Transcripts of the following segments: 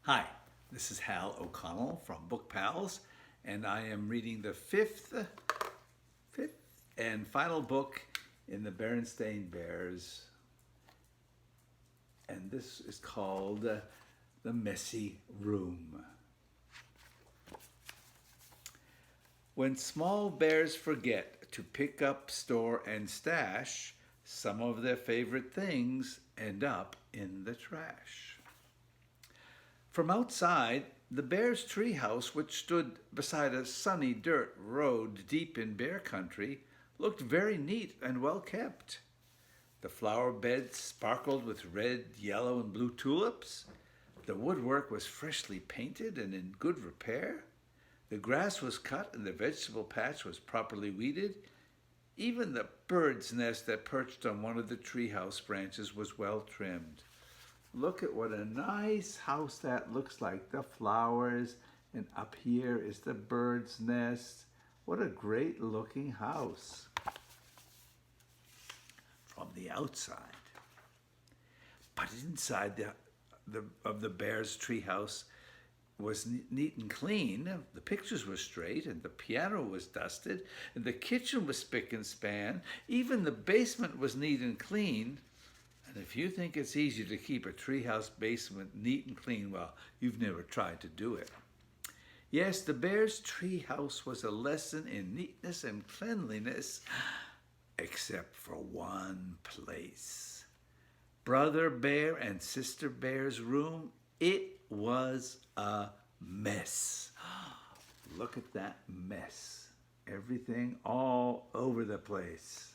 Hi, this is Hal O'Connell from BookPALS, and I am reading the fifth and final book in the Berenstain Bears, and this is called The Messy Room. When small bears forget to pick up, store, and stash, some of their favorite things end up in the trash. From outside, the bear's treehouse, which stood beside a sunny dirt road deep in bear country, looked very neat and well kept. The flower beds sparkled with red, yellow, and blue tulips. The woodwork was freshly painted and in good repair. The grass was cut and the vegetable patch was properly weeded. Even the bird's nest that perched on one of the treehouse branches was well trimmed. Look at what a nice house that looks like. The flowers, and up here is the bird's nest. What a great looking house from the outside. But inside the bear's treehouse was neat and clean. The pictures were straight, and the piano was dusted, and the kitchen was spick and span. Even the basement was neat and clean. And if you think it's easy to keep a treehouse basement neat and clean, well, you've never tried to do it. Yes, the bear's treehouse was a lesson in neatness and cleanliness, except for one place. Brother Bear and Sister Bear's room, it was a mess. Look at that mess. Everything all over the place.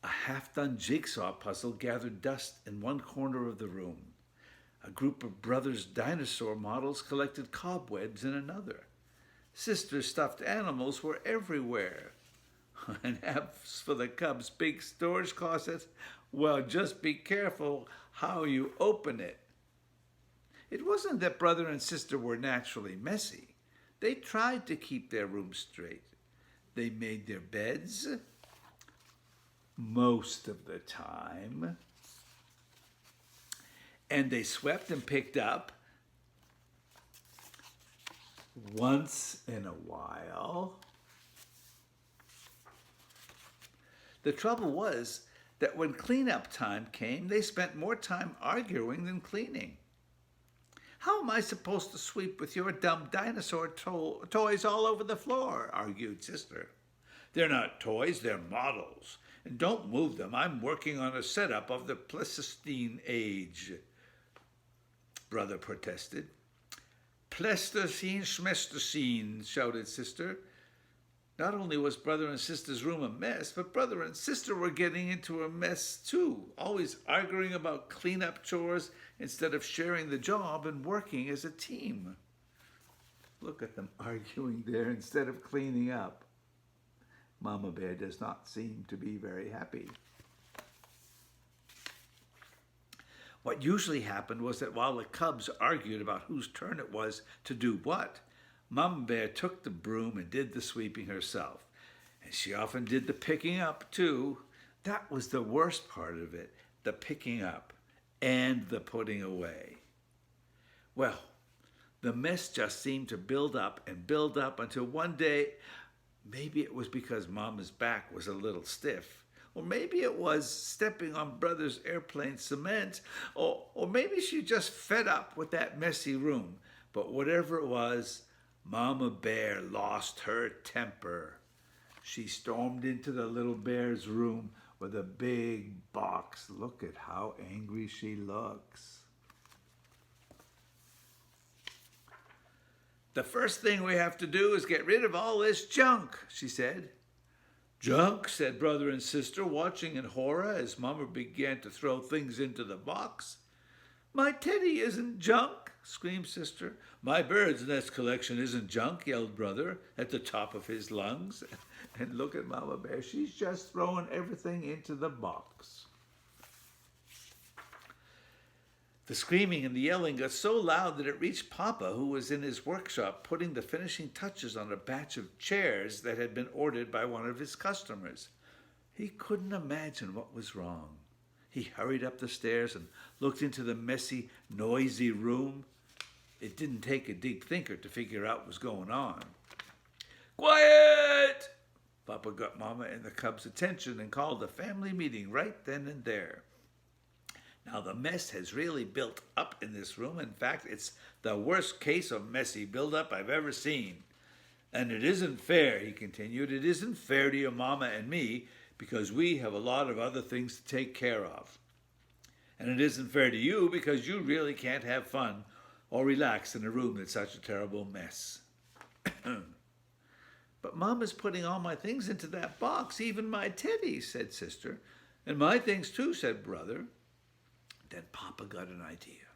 A half-done jigsaw puzzle gathered dust in one corner of the room. A group of brothers' dinosaur models collected cobwebs in another. Sisters' stuffed animals were everywhere. And as for the cubs' big storage closet, well, just be careful how you open it. It wasn't that brother and sister were naturally messy. They tried to keep their rooms straight. They made their beds most of the time, and they swept and picked up once in a while. The trouble was that when cleanup time came, they spent more time arguing than cleaning. How am I supposed to sweep with your dumb dinosaur toys all over the floor? Argued Sister. They're not toys, they're models. And don't move them. I'm working on a setup of the Pleistocene age, Brother protested. Pleistocene, schmestocene, shouted Sister. Not only was Brother and Sister's room a mess, but Brother and Sister were getting into a mess too, always arguing about cleanup chores instead of sharing the job and working as a team. Look at them arguing there instead of cleaning up. Mama Bear does not seem to be very happy. What usually happened was that while the cubs argued about whose turn it was to do what, Mama Bear took the broom and did the sweeping herself. And she often did the picking up too. That was the worst part of it, the picking up and the putting away. Well, the mess just seemed to build up and build up until one day, maybe it was because Mama's back was a little stiff, or maybe it was stepping on Brother's airplane cement, or maybe she just fed up with that messy room. But whatever it was, Mama Bear lost her temper. She stormed into the little bear's room with a big box. Look at how angry she looks. The first thing we have to do is get rid of all this junk, she said. Junk, said Brother and Sister, watching in horror as Mama began to throw things into the box. My teddy isn't junk, screamed Sister. My bird's nest collection isn't junk, yelled Brother at the top of his lungs. And look at Mama Bear, she's just throwing everything into the box. The screaming and the yelling got so loud that it reached Papa, who was in his workshop putting the finishing touches on a batch of chairs that had been ordered by one of his customers. He couldn't imagine what was wrong. He hurried up the stairs and looked into the messy, noisy room. It didn't take a deep thinker to figure out what was going on. "Quiet!" Papa got Mama and the cubs' attention and called a family meeting right then and there. Now, the mess has really built up in this room. In fact, it's the worst case of messy buildup I've ever seen. And it isn't fair, he continued. It isn't fair to your Mama and me because we have a lot of other things to take care of. And it isn't fair to you because you really can't have fun or relax in a room that's such a terrible mess. "But Mama's putting all my things into that box, even my teddy," said Sister. "And my things too," said Brother. Then Papa got an idea.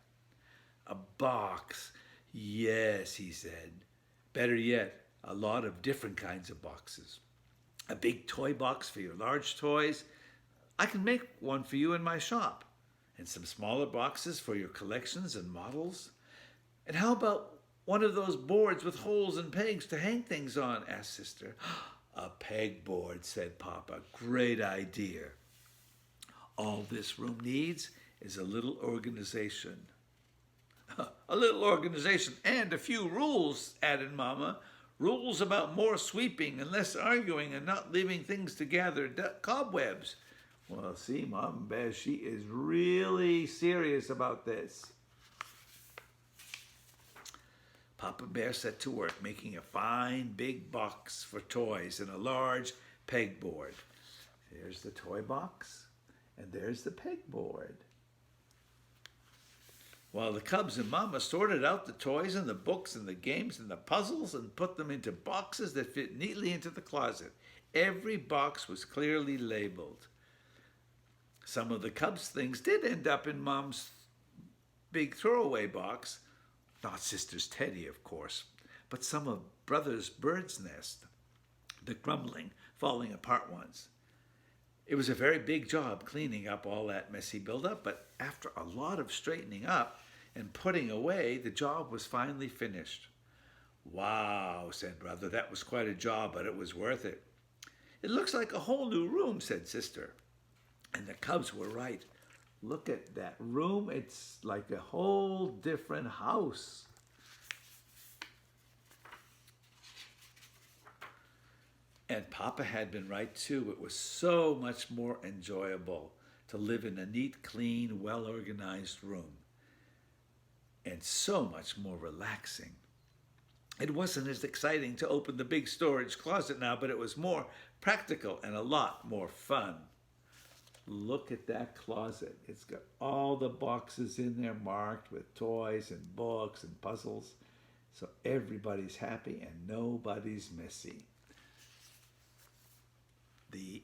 "A box. Yes," he said. "Better yet, a lot of different kinds of boxes. A big toy box for your large toys. I can make one for you in my shop. And some smaller boxes for your collections and models. And how about one of those boards with holes and pegs to hang things on?" asked Sister. "A pegboard," said Papa. "Great idea. All this room needs is a little organization." "A little organization and a few rules," added Mama. "Rules about more sweeping and less arguing and not leaving things to gather cobwebs." Well, see, Mom Bear, she is really serious about this. Papa Bear set to work making a fine big box for toys and a large pegboard. There's the toy box, and there's the pegboard. While the cubs and Mama sorted out the toys and the books and the games and the puzzles and put them into boxes that fit neatly into the closet. Every box was clearly labeled. Some of the cubs' things did end up in Mom's big throwaway box. Not Sister's teddy, of course, but some of Brother's bird's nest, the crumbling, falling apart ones. It was a very big job cleaning up all that messy buildup, but after a lot of straightening up and putting away, the job was finally finished. "Wow," said Brother, "that was quite a job, but it was worth it." "It looks like a whole new room," said Sister. And the cubs were right. Look at that room. It's like a whole different house. And Papa had been right too. It was so much more enjoyable to live in a neat, clean, well-organized room. And so much more relaxing. It wasn't as exciting to open the big storage closet now, but it was more practical and a lot more fun. Look at that closet. It's got all the boxes in there marked with toys and books and puzzles. So everybody's happy and nobody's messy. The